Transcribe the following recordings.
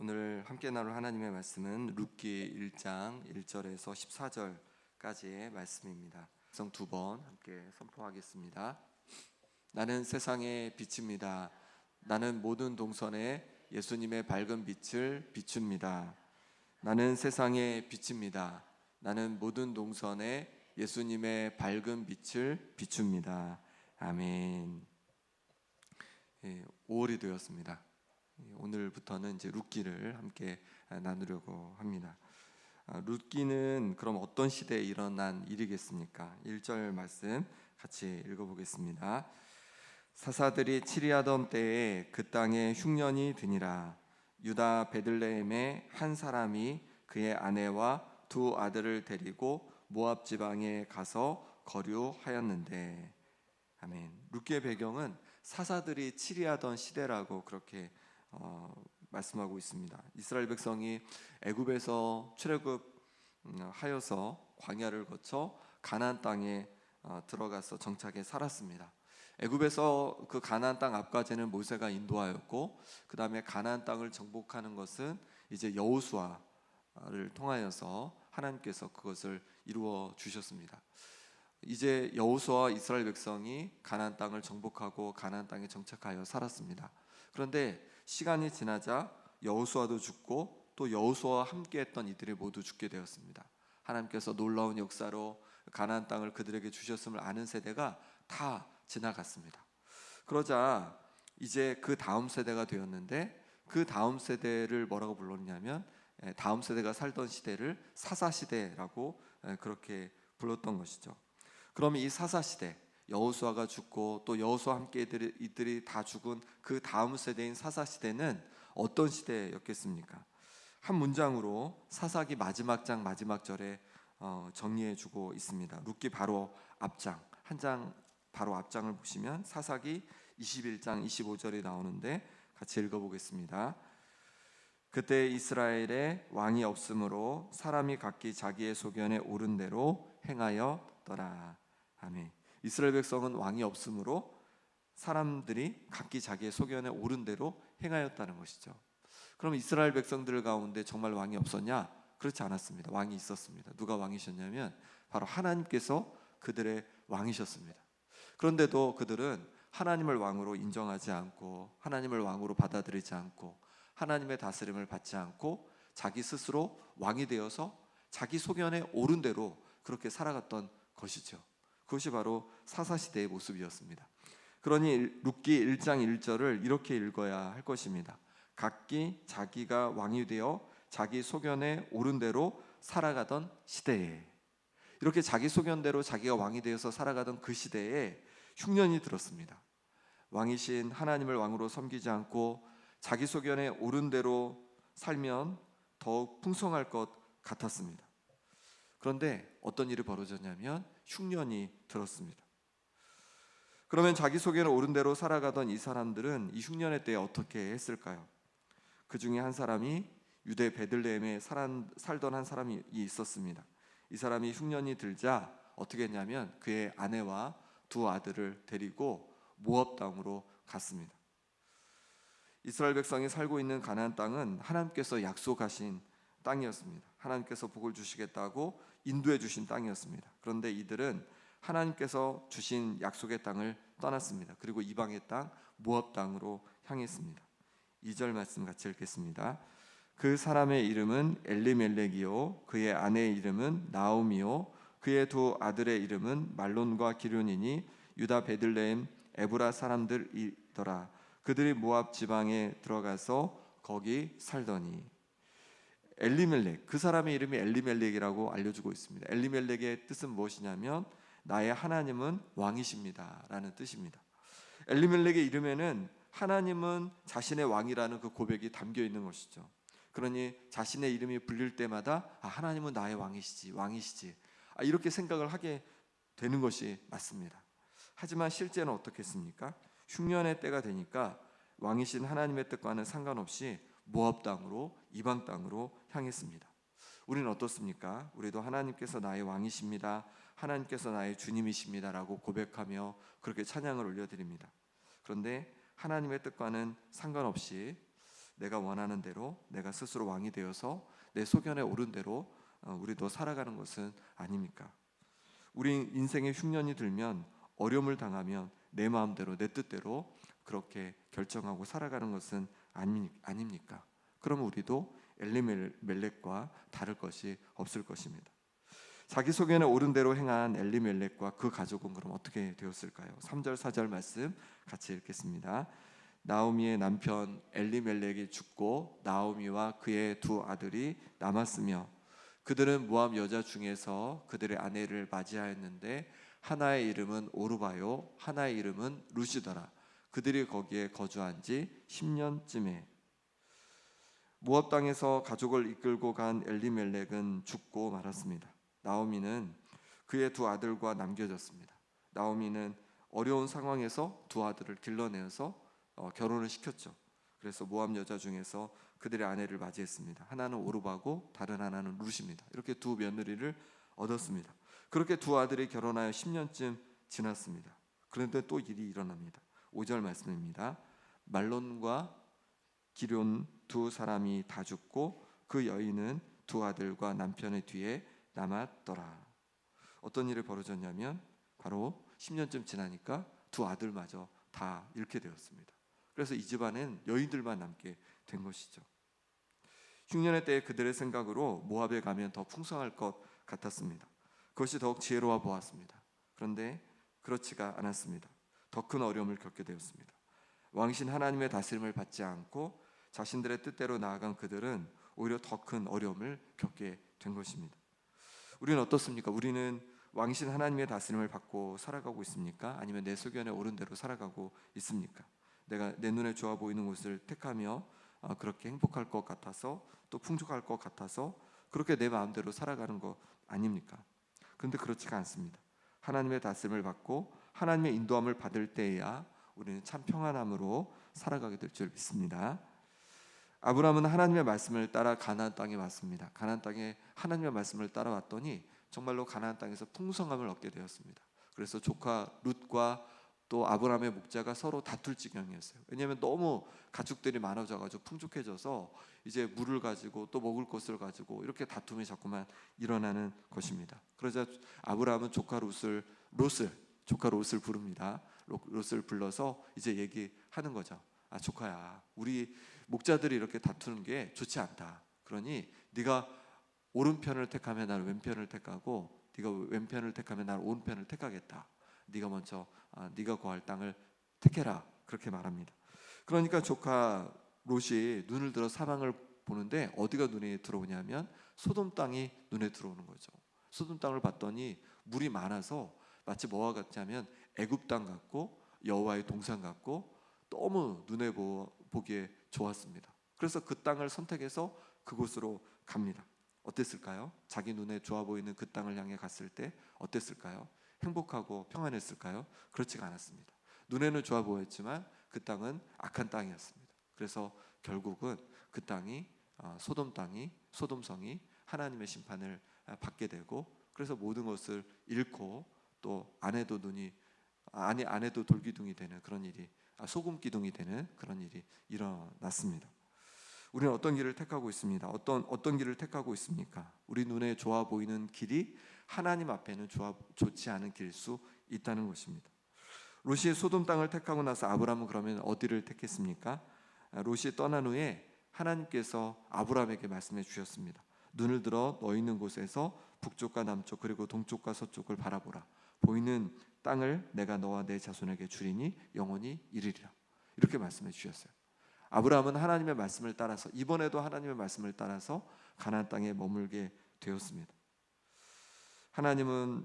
오늘 함께 나눌 하나님의 말씀은 룻기 1장 1절에서 14절까지의 말씀입니다. 성경 두 번 함께 선포하겠습니다. 나는 세상의 빛입니다. 나는 모든 동선에 예수님의 밝은 빛을 비춥니다. 나는 세상의 빛입니다. 나는 모든 동선에 예수님의 밝은 빛을 비춥니다. 아멘. 5월이 되었습니다. 오늘부터는 이제 룻기를 함께 나누려고 합니다. 룻기는 그럼 어떤 시대에 일어난 일이겠습니까? 1절 말씀 같이 읽어보겠습니다. 사사들이 치리하던 때에 그 땅에 흉년이 드니라. 유다 베들레헴의 한 사람이 그의 아내와 두 아들을 데리고 모압 지방에 가서 거류하였는데. 아멘. 룻기의 배경은 사사들이 치리하던 시대라고 그렇게 말씀하고 있습니다. 이스라엘 백성이 애굽에서 출애굽하여서 광야를 거쳐 가나안 땅에 들어가서 정착해 살았습니다. 애굽에서 그 가나안 땅 앞까지는 모세가 인도하였고, 그 다음에 가나안 땅을 정복하는 것은 이제 여호수아를 통하여서 하나님께서 그것을 이루어 주셨습니다. 이제 여호수아와 이스라엘 백성이 가나안 땅을 정복하고 가나안 땅에 정착하여 살았습니다. 그런데 시간이 지나자 여호수아도 죽고 또 여호수아와 함께했던 이들이 모두 죽게 되었습니다. 하나님께서 놀라운 역사로 가나안 땅을 그들에게 주셨음을 아는 세대가 다 지나갔습니다. 그러자 이제 그 다음 세대가 되었는데, 그 다음 세대를 뭐라고 불렀냐면 다음 세대가 살던 시대를 사사시대라고 그렇게 불렀던 것이죠. 그러면 이 사사시대, 여호수아가 죽고 또 여호수아와 함께 이들이 다 죽은 그 다음 세대인 사사시대는 어떤 시대였겠습니까? 한 문장으로 사사기 마지막 장 마지막 절에 정리해주고 있습니다. 룻기 바로 앞장, 한 장 바로 앞장을 보시면 사사기 21장 25절이 나오는데 같이 읽어보겠습니다. 그때 이스라엘에 왕이 없으므로 사람이 각기 자기의 소견에 옳은 대로 행하였더라. 아멘. 이스라엘 백성은 왕이 없으므로 사람들이 각기 자기의 소견에 옳은 대로 행하였다는 것이죠. 그럼 이스라엘 백성들 가운데 정말 왕이 없었냐? 그렇지 않았습니다. 왕이 있었습니다. 누가 왕이셨냐면 바로 하나님께서 그들의 왕이셨습니다. 그런데도 그들은 하나님을 왕으로 인정하지 않고, 하나님을 왕으로 받아들이지 않고, 하나님의 다스림을 받지 않고 자기 스스로 왕이 되어서 자기 소견에 옳은 대로 그렇게 살아갔던 것이죠. 그것이 바로 사사시대의 모습이었습니다. 그러니 룻기 1장 1절을 이렇게 읽어야 할 것입니다. 각기 자기가 왕이 되어 자기 소견에 옳은 대로 살아가던 시대에, 이렇게 자기 소견대로 자기가 왕이 되어서 살아가던 그 시대에 흉년이 들었습니다. 왕이신 하나님을 왕으로 섬기지 않고 자기 소견에 옳은 대로 살면 더욱 풍성할 것 같았습니다. 그런데 어떤 일이 벌어졌냐면 흉년이 들었습니다. 그러면 자기 소견에 옳은 대로 살아가던 이 사람들은 이 흉년의 때에 어떻게 했을까요? 그 중에 한 사람이 유대 베들레헴에 살던 한 사람이 있었습니다. 이 사람이 흉년이 들자 어떻게 했냐면 그의 아내와 두 아들을 데리고 모압 땅으로 갔습니다. 이스라엘 백성이 살고 있는 가나안 땅은 하나님께서 약속하신 땅이었습니다. 하나님께서 복을 주시겠다고 인도해 주신 땅이었습니다. 그런데 이들은 하나님께서 주신 약속의 땅을 떠났습니다. 그리고 이방의 땅 모압 땅으로 향했습니다. 2절 말씀 같이 읽겠습니다. 그 사람의 이름은 엘리멜렉이요 그의 아내의 이름은 나오미요 그의 두 아들의 이름은 말론과 기륜이니 유다 베들레헴 에브라 사람들이더라. 그들이 모압 지방에 들어가서 거기 살더니. 엘리멜렉, 그 사람의 이름이 엘리멜렉이라고 알려주고 있습니다. 엘리멜렉의 뜻은 무엇이냐면 나의 하나님은 왕이십니다 라는 뜻입니다. 엘리멜렉의 이름에는 하나님은 자신의 왕이라는 그 고백이 담겨 있는 것이죠. 그러니 자신의 이름이 불릴 때마다 하나님은 나의 왕이시지 이렇게 생각을 하게 되는 것이 맞습니다. 하지만 실제는 어떻겠습니까? 흉년의 때가 되니까 왕이신 하나님의 뜻과는 상관없이 모압 땅으로, 이방 땅으로 향했습니다. 우리는 어떻습니까? 우리도 하나님께서 나의 왕이십니다, 하나님께서 나의 주님이십니다 라고 고백하며 그렇게 찬양을 올려드립니다. 그런데 하나님의 뜻과는 상관없이 내가 원하는 대로 내가 스스로 왕이 되어서 내 소견에 오른 대로 우리도 살아가는 것은 아닙니까? 우리 인생의 흉년이 들면 어려움을 당하면 내 마음대로 내 뜻대로 그렇게 결정하고 살아가는 것은 아닙니까? 그러면 우리도 엘리멜렉과 다를 것이 없을 것입니다. 자기 소견에 오른 대로 행한 엘리멜렉과 그 가족은 그럼 어떻게 되었을까요? 3절 4절 말씀 같이 읽겠습니다. 나오미의 남편 엘리멜렉이 죽고 나오미와 그의 두 아들이 남았으며 그들은 모압 여자 중에서 그들의 아내를 맞이하였는데 하나의 이름은 오르바요 하나의 이름은 루시더라. 그들이 거기에 거주한 지 10년쯤에 모압 땅에서 가족을 이끌고 간 엘리멜렉은 죽고 말았습니다. 나오미는 그의 두 아들과 남겨졌습니다. 나오미는 어려운 상황에서 두 아들을 길러내어서 결혼을 시켰죠. 그래서 모압 여자 중에서 그들의 아내를 맞이했습니다. 하나는 오르바고 다른 하나는 룻입니다. 이렇게 두 며느리를 얻었습니다. 그렇게 두 아들이 결혼하여 10년쯤 지났습니다. 그런데 또 일이 일어납니다. 5절 말씀입니다. 말론과 기럨 두 사람이 다 죽고 그 여인은 두 아들과 남편의 뒤에 남았더라. 어떤 일이 벌어졌냐면 바로 10년쯤 지나니까 두 아들마저 다 잃게 되었습니다. 그래서 이 집안엔 여인들만 남게 된 것이죠. 흉년의 때에 그들의 생각으로 모압에 가면 더 풍성할 것 같았습니다. 그것이 더욱 지혜로워 보았습니다. 그런데 그렇지가 않았습니다. 더 큰 어려움을 겪게 되었습니다. 왕신 하나님의 다스림을 받지 않고 자신들의 뜻대로 나아간 그들은 오히려 더 큰 어려움을 겪게 된 것입니다. 우리는 어떻습니까? 우리는 왕신 하나님의 다스림을 받고 살아가고 있습니까? 아니면 내 소견에 오른 대로 살아가고 있습니까? 내가 내 눈에 좋아 보이는 것을 택하며 그렇게 행복할 것 같아서 또 풍족할 것 같아서 그렇게 내 마음대로 살아가는 것 아닙니까? 그런데 그렇지가 않습니다. 하나님의 다스림을 받고 하나님의 인도함을 받을 때에야 우리는 참 평안함으로 살아가게 될 줄 믿습니다. 아브라함은 하나님의 말씀을 따라 가나안 땅에 왔습니다. 가나안 땅에 하나님의 말씀을 따라왔더니 정말로 가나안 땅에서 풍성함을 얻게 되었습니다. 그래서 조카 룻과 또 아브라함의 목자가 서로 다툴 지경이었어요. 왜냐하면 너무 가축들이 많아져가지고 풍족해져서 이제 물을 가지고 또 먹을 것을 가지고 이렇게 다툼이 자꾸만 일어나는 것입니다. 그러자 아브라함은 조카 롯을 부릅니다. 롯을 불러서 이제 얘기하는 거죠. 아, 조카야, 우리 목자들이 이렇게 다투는 게 좋지 않다. 그러니 네가 오른편을 택하면 나는 왼편을 택하고 네가 왼편을 택하면 나는 오른편을 택하겠다. 네가 먼저 네가 거할 땅을 택해라. 그렇게 말합니다. 그러니까 조카 롯이 눈을 들어 사방을 보는데 어디가 눈에 들어오냐면 소돔 땅이 눈에 들어오는 거죠. 소돔 땅을 봤더니 물이 많아서 마치 뭐와 같냐면 애굽 땅 같고 여호와의 동산 같고 너무 눈에 보기에 좋았습니다. 그래서 그 땅을 선택해서 그곳으로 갑니다. 어땠을까요? 자기 눈에 좋아 보이는 그 땅을 향해 갔을 때 어땠을까요? 행복하고 평안했을까요? 그렇지가 않았습니다. 눈에는 좋아 보였지만 그 땅은 악한 땅이었습니다. 그래서 결국은 그 땅이 소돔성이 하나님의 심판을 받게 되고 그래서 모든 것을 잃고 또 아내도 돌기둥이 되는 그런 일이 소금 기둥이 되는 그런 일이 일어났습니다. 우리는 어떤 길을 택하고 있습니다. 어떤 길을 택하고 있습니까? 우리 눈에 좋아 보이는 길이 하나님 앞에는 좋지 않은 길일 수 있다는 것입니다. 롯이 소돔 땅을 택하고 나서 아브라함은 그러면 어디를 택했습니까? 롯이 떠난 후에 하나님께서 아브라함에게 말씀해 주셨습니다. 눈을 들어 너 있는 곳에서 북쪽과 남쪽 그리고 동쪽과 서쪽을 바라보라. 보이는 땅을 내가 너와 내 자손에게 주리니 영원히 이르리라. 이렇게 말씀해 주셨어요. 아브라함은 하나님의 말씀을 따라서 이번에도 하나님의 말씀을 따라서 가나안 땅에 머물게 되었습니다.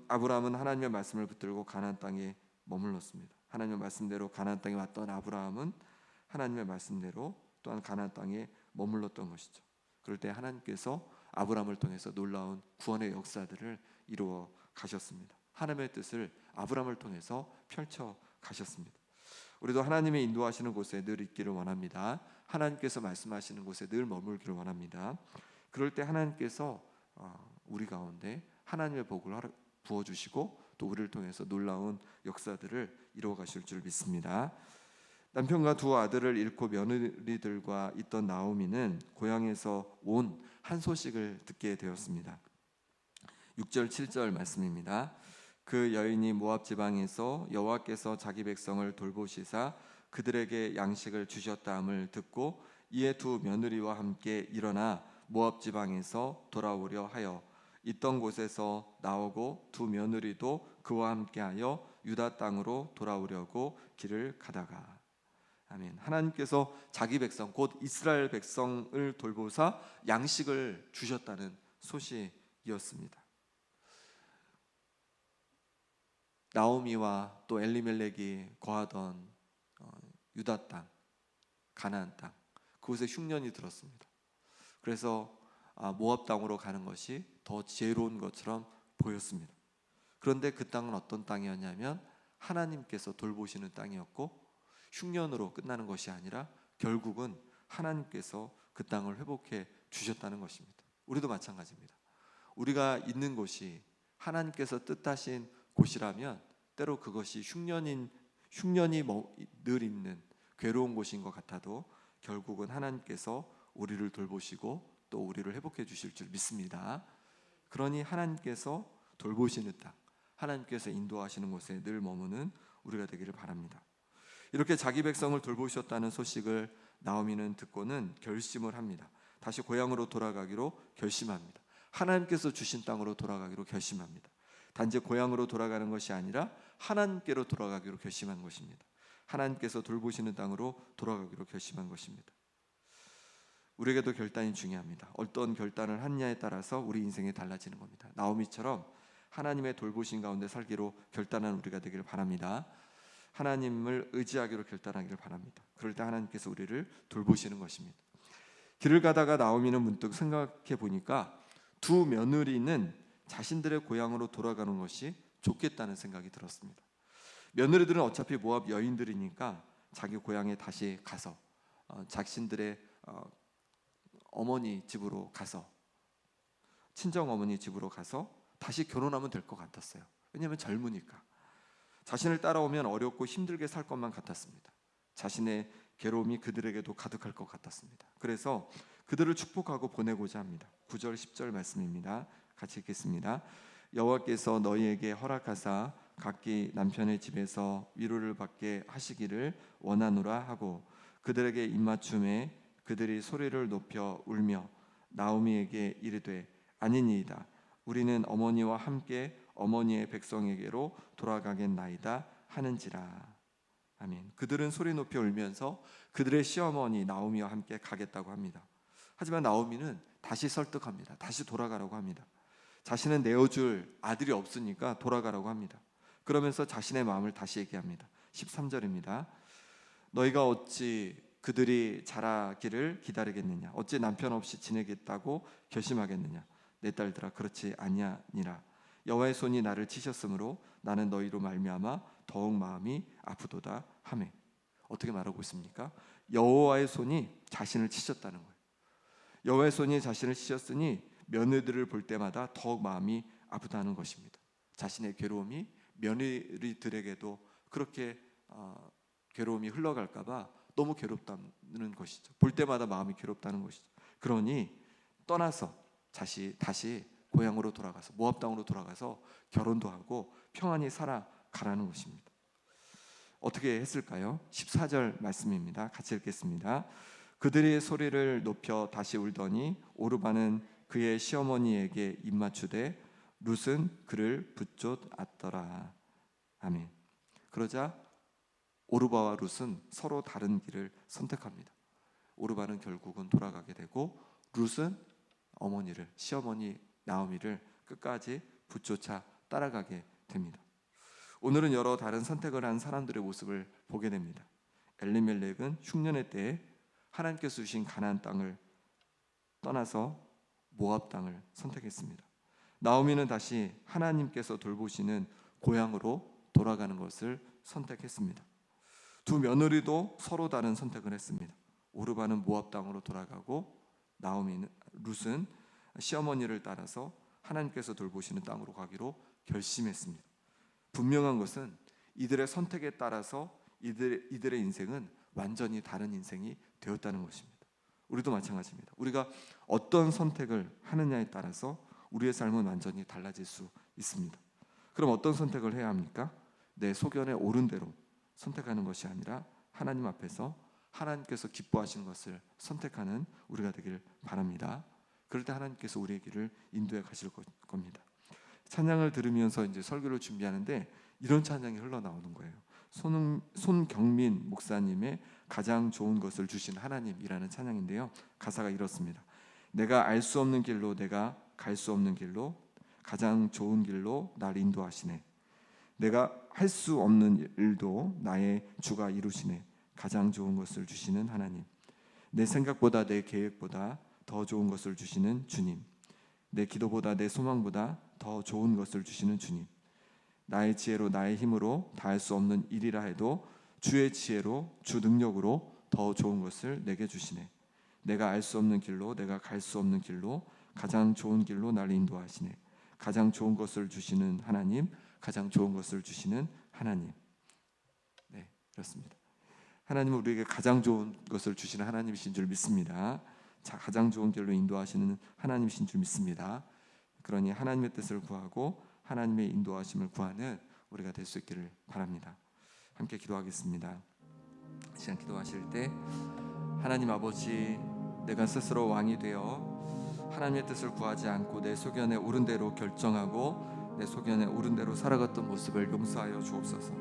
아브라함은 하나님의 말씀을 붙들고 가나안 땅에 머물렀습니다. 하나님의 말씀대로 가나안 땅에 왔던 아브라함은 하나님의 말씀대로 또한 가나안 땅에 머물렀던 것이죠. 그럴 때 하나님께서 아브라함을 통해서 놀라운 구원의 역사들을 이루어 가셨습니다. 하나님의 뜻을 아브라함을 통해서 펼쳐 가셨습니다. 우리도 하나님의 인도하시는 곳에 늘 있기를 원합니다. 하나님께서 말씀하시는 곳에 늘 머물기를 원합니다. 그럴 때 하나님께서 우리 가운데 하나님의 복을 부어주시고 또 우리를 통해서 놀라운 역사들을 이루어 가실 줄 믿습니다. 남편과 두 아들을 잃고 며느리들과 있던 나오미는 고향에서 온 한 소식을 듣게 되었습니다. 6절 7절 말씀입니다. 그 여인이 모압 지방에서 여호와께서 자기 백성을 돌보시사 그들에게 양식을 주셨다함을 듣고 이에 두 며느리와 함께 일어나 모압 지방에서 돌아오려 하여 있던 곳에서 나오고 두 며느리도 그와 함께하여 유다 땅으로 돌아오려고 길을 가다가. 아멘. 하나님께서 자기 백성 곧 이스라엘 백성을 돌보사 양식을 주셨다는 소식이었습니다. 나오미와 또 엘리멜렉이 거하던 유다 땅, 가나안 땅, 그곳에 흉년이 들었습니다. 그래서 모압 땅으로 가는 것이 더 지혜로운 것처럼 보였습니다. 그런데 그 땅은 어떤 땅이었냐면 하나님께서 돌보시는 땅이었고 흉년으로 끝나는 것이 아니라 결국은 하나님께서 그 땅을 회복해 주셨다는 것입니다. 우리도 마찬가지입니다. 우리가 있는 곳이 하나님께서 뜻하신 곳이라면 때로 그것이 흉년이 늘 있는 괴로운 곳인 것 같아도 결국은 하나님께서 우리를 돌보시고 또 우리를 회복해 주실 줄 믿습니다. 그러니 하나님께서 돌보시는 땅, 하나님께서 인도하시는 곳에 늘 머무는 우리가 되기를 바랍니다. 이렇게 자기 백성을 돌보셨다는 소식을 나오미는 듣고는 결심을 합니다. 다시 고향으로 돌아가기로 결심합니다. 하나님께서 주신 땅으로 돌아가기로 결심합니다. 단지 고향으로 돌아가는 것이 아니라 하나님께로 돌아가기로 결심한 것입니다. 하나님께서 돌보시는 땅으로 돌아가기로 결심한 것입니다. 우리에게도 결단이 중요합니다. 어떤 결단을 하느냐에 따라서 우리 인생이 달라지는 겁니다. 나오미처럼 하나님의 돌보신 가운데 살기로 결단한 우리가 되기를 바랍니다. 하나님을 의지하기로 결단하기를 바랍니다. 그럴 때 하나님께서 우리를 돌보시는 것입니다. 길을 가다가 나오미는 문득 생각해 보니까 두 며느리는 자신들의 고향으로 돌아가는 것이 좋겠다는 생각이 들었습니다. 며느리들은 어차피 모압 여인들이니까 자기 고향에 다시 가서 자신들의 어머니 집으로 가서 친정 어머니 집으로 가서 다시 결혼하면 될 것 같았어요. 왜냐하면 젊으니까. 자신을 따라오면 어렵고 힘들게 살 것만 같았습니다. 자신의 괴로움이 그들에게도 가득할 것 같았습니다. 그래서 그들을 축복하고 보내고자 합니다. 9절 10절 말씀입니다. 같이 읽겠습니다. 여호와께서 너희에게 허락하사 각기 남편의 집에서 위로를 받게 하시기를 원하노라 하고 그들에게 입맞춤에 그들이 소리를 높여 울며 나오미에게 이르되 아니니이다. 우리는 어머니와 함께 어머니의 백성에게로 돌아가겠나이다 하는지라. 아멘. 그들은 소리 높이 울면서 그들의 시어머니 나오미와 함께 가겠다고 합니다. 하지만 나오미는 다시 설득합니다. 다시 돌아가라고 합니다. 자신은 내어줄 아들이 없으니까 돌아가라고 합니다. 그러면서 자신의 마음을 다시 얘기합니다. 13절입니다. 너희가 어찌 그들이 자라기를 기다리겠느냐? 어찌 남편 없이 지내겠다고 결심하겠느냐? 내 딸들아 그렇지 아니하니라. 여호와의 손이 나를 치셨으므로 나는 너희로 말미암아 더욱 마음이 아프도다 하매. 어떻게 말하고 있습니까? 여호와의 손이 자신을 치셨다는 거예요. 여호와의 손이 자신을 치셨으니 며느리들을 볼 때마다 더욱 마음이 아프다는 것입니다. 자신의 괴로움이 며느리들에게도 그렇게 괴로움이 흘러갈까 봐 너무 괴롭다는 것이죠. 볼 때마다 마음이 괴롭다는 것이죠. 그러니 떠나서 다시 고향으로 돌아가서 모압 땅으로 돌아가서 결혼도 하고 평안히 살아가라는 것입니다. 어떻게 했을까요? 14절 말씀입니다. 같이 읽겠습니다. 그들이 소리를 높여 다시 울더니 오르바는 그의 시어머니에게 입맞추되 룻은 그를 붙쫓았더라. 아멘. 그러자 오르바와 룻은 서로 다른 길을 선택합니다. 오르바는 결국은 돌아가게 되고 룻은 시어머니 나오미를 끝까지 붙쫓아 따라가게 됩니다. 오늘은 여러 다른 선택을 한 사람들의 모습을 보게 됩니다. 엘리멜렉은 흉년의 때에 하나님께서 주신 가나안 땅을 떠나서 모압 땅을 선택했습니다. 나오미는 다시 하나님께서 돌보시는 고향으로 돌아가는 것을 선택했습니다. 두 며느리도 서로 다른 선택을 했습니다. 오르바는 모압 땅으로 돌아가고 룻은 시어머니를 따라서 하나님께서 돌보시는 땅으로 가기로 결심했습니다. 분명한 것은 이들의 선택에 따라서 이들의 인생은 완전히 다른 인생이 되었다는 것입니다. 우리도 마찬가지입니다. 우리가 어떤 선택을 하느냐에 따라서 우리의 삶은 완전히 달라질 수 있습니다. 그럼 어떤 선택을 해야 합니까? 내 소견에 옳은 대로 선택하는 것이 아니라 하나님 앞에서 하나님께서 기뻐하시는 것을 선택하는 우리가 되길 바랍니다. 그럴 때 하나님께서 우리의 길을 인도해 가실 겁니다. 찬양을 들으면서 이제 설교를 준비하는데 이런 찬양이 흘러나오는 거예요. 손경민 목사님의 가장 좋은 것을 주신 하나님이라는 찬양인데요. 가사가 이렇습니다. 내가 알 수 없는 길로, 내가 갈 수 없는 길로, 가장 좋은 길로 날 인도하시네. 내가 할 수 없는 일도 나의 주가 이루시네. 가장 좋은 것을 주시는 하나님. 내 생각보다, 내 계획보다 더 좋은 것을 주시는 주님. 내 기도보다, 내 소망보다 더 좋은 것을 주시는 주님. 나의 지혜로, 나의 힘으로 다 할 수 없는 일이라 해도 주의 지혜로, 주 능력으로 더 좋은 것을 내게 주시네. 내가 알 수 없는 길로, 내가 갈 수 없는 길로, 가장 좋은 길로 나를 인도하시네. 가장 좋은 것을 주시는 하나님, 가장 좋은 것을 주시는 하나님. 네, 그렇습니다. 하나님은 우리에게 가장 좋은 것을 주시는 하나님이신 줄 믿습니다. 자, 가장 좋은 길로 인도하시는 하나님이신 줄 믿습니다. 그러니 하나님의 뜻을 구하고 하나님의 인도하심을 구하는 우리가 될 수 있기를 바랍니다. 함께 기도하겠습니다. 이 시간 기도하실 때 하나님 아버지, 내가 스스로 왕이 되어 하나님의 뜻을 구하지 않고 내 소견에 옳은 대로 결정하고 내 소견에 옳은 대로 살아갔던 모습을 용서하여 주옵소서.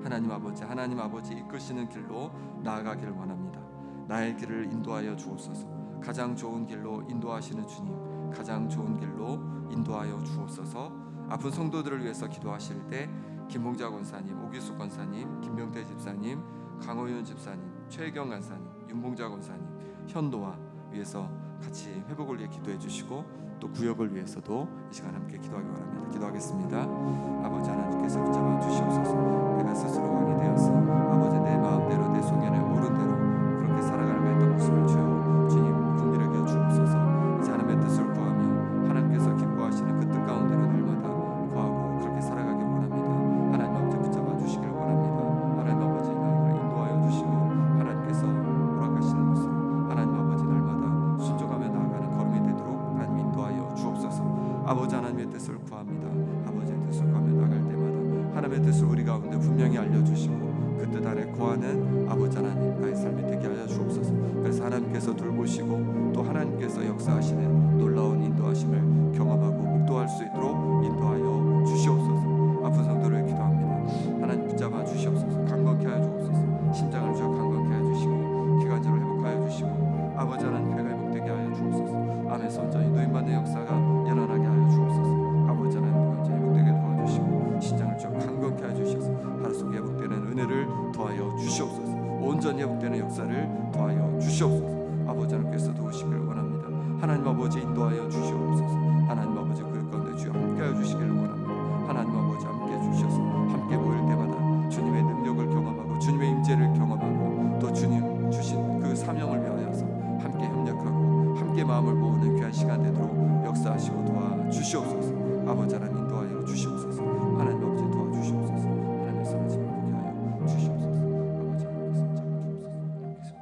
하나님 아버지 이끄시는 길로 나아가기를 원합니다. 나의 길을 인도하여 주옵소서. 가장 좋은 길로 인도하시는 주님, 가장 좋은 길로 인도하여 주옵소서. 아픈 성도들을 위해서 기도하실 때 김봉자 권사님, 오기숙 권사님, 김명태 집사님, 강호윤 집사님, 최경 권사님, 윤봉자 권사님, 현도와 위해서 같이 회복을 위해 기도해 주시고 또 구역을 위해서도 이 시간 함께 기도하기 바랍니다. 기도하겠습니다. 아버지 하나님께서 붙잡아 주시옵소서. 내가 스스로 왕이 되어서 아버지 내 마음대로 내 소견에 옳은 대로 그렇게 살아가려고 했던 모습을 주여 주님 긍휼하게 여겨 주옵소서. 이제 하나님의 뜻을 구하며 하나님께서 기뻐하시는 그 뜻 가운데로 날마다 구하고 그렇게 살아가길 원합니다. 하나님 아버지 붙잡아 주시길 원합니다. 하나님 아버지 나를 인도하여 주시고 하나님께서 허락하시는 것을 하나님 아버지 날마다 순종하며 나아가는 걸음이 되도록 하나님 인도하여 주옵소서. 아버지 하나님의 뜻을 구합니다. 아버지의 뜻을 구하며 나갈 때마다 하나님의 뜻을 우리 가운데 분명히 알려주시고 그 뜻 안에 거하는 아버지 하나님 나의 삶이 되게 하여 주옵소서. 그래서 하나님께서 돌보시고 또 하나님께서 역사하시는 놀라운 인도하심을 경험하고 묵도할 수 있도록 인도하여 주시옵소서. 아픈 성도를 기도합니다. 하나님 붙잡아 주시옵소서. 강건케 하여 주옵소서. 심장을 주어 강건케 하여 주시고 기관지를 회복하여 주시고 아버지 하나님 배가 회복되게 하여 주옵소서. 암에서 온전히 노인받는 역사가 일어나게 하여 주옵소서. 아버지 하나님 완전히 회복되게 도와주시고 심장을 주어 강건케 하여 주셔서 하루 속에 회복되는 은혜를 더하여 주시옵소서. 온전히 회복되는 역사를 더하여 주시옵소서. 아버지 하나님께서 도우시기를 원합니다. 하나님 아버지 인도하여 주시옵소서. 하나님 아버지 구역 가운데 주여 함께하여 주시기를 원합니다. 하나님 아버지 함께해 주셔서 함께 모일 때마다 주님의 능력을 경험하고 주님의 임재를 경험하고 또 주님 주신 그 사명을 위하여서 함께 협력하고 함께 마음을 모으는 귀한 시간 되도록 역사하시고 도와주시옵소서. 아버지 하나님 인도하여 주시옵소서. 하나님 아버지 도와주시옵소서. 하나님의 선하심을 보게 하여 주시옵소서. 아버지 하나님께서 잡아주옵소서.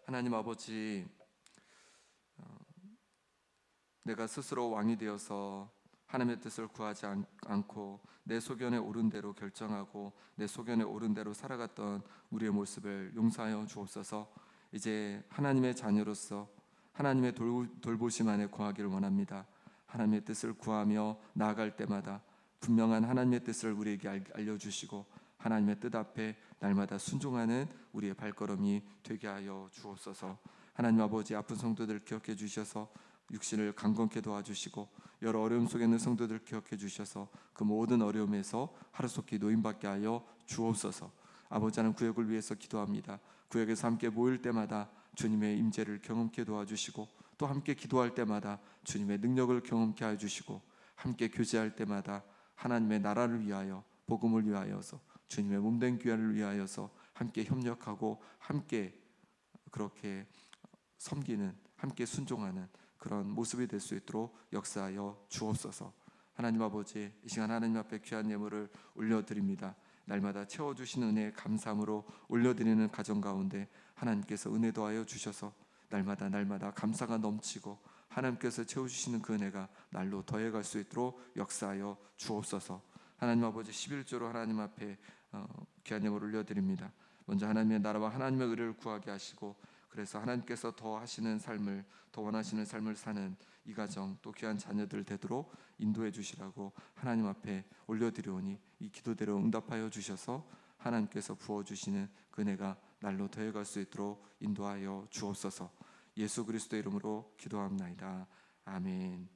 하나님 아버지, 내가 스스로 왕이 되어서 하나님의 뜻을 구하지 않고 내 소견에 옳은 대로 결정하고 내 소견에 옳은 대로 살아갔던 우리의 모습을 용서하여 주옵소서. 이제 하나님의 자녀로서 하나님의 돌보심 안에 거하기를 원합니다. 하나님의 뜻을 구하며 나아갈 때마다 분명한 하나님의 뜻을 우리에게 알려주시고 하나님의 뜻 앞에 날마다 순종하는 우리의 발걸음이 되게 하여 주옵소서. 하나님 아버지, 아픈 성도들 기억해 주셔서 육신을 강건케 도와주시고 여러 어려움 속에 있는 성도들 기억해 주셔서 그 모든 어려움에서 하루속히 노임받게 하여 주옵소서. 아버지 하나님, 구역을 위해서 기도합니다. 구역에서 함께 모일 때마다 주님의 임재를 경험케 도와주시고 또 함께 기도할 때마다 주님의 능력을 경험케 하여 주시고 함께 교제할 때마다 하나님의 나라를 위하여 복음을 위하여서 주님의 몸된 교회를 위하여서 함께 협력하고 함께 그렇게 섬기는 함께 순종하는 그런 모습이 될 수 있도록 역사하여 주옵소서. 하나님 아버지, 이 시간 하나님 앞에 귀한 예물을 올려드립니다. 날마다 채워주시는 은혜에 감사함으로 올려드리는 가정 가운데 하나님께서 은혜 더하여 주셔서 날마다 감사가 넘치고 하나님께서 채워주시는 그 은혜가 날로 더해갈 수 있도록 역사하여 주옵소서. 하나님 아버지, 11조로 하나님 앞에 귀한 예물을 올려드립니다. 먼저 하나님의 나라와 하나님의 의를 구하게 하시고, 그래서 하나님께서 더 하시는 삶을, 더 원하시는 삶을 사는 이 가정, 또 귀한 자녀들 되도록 인도해 주시라고 하나님 앞에 올려드리오니, 이 기도대로 응답하여 주셔서 하나님께서 부어주시는 그 은혜가 날로 더해갈 수 있도록 인도하여 주옵소서. 예수 그리스도의 이름으로 기도합나이다. 아멘.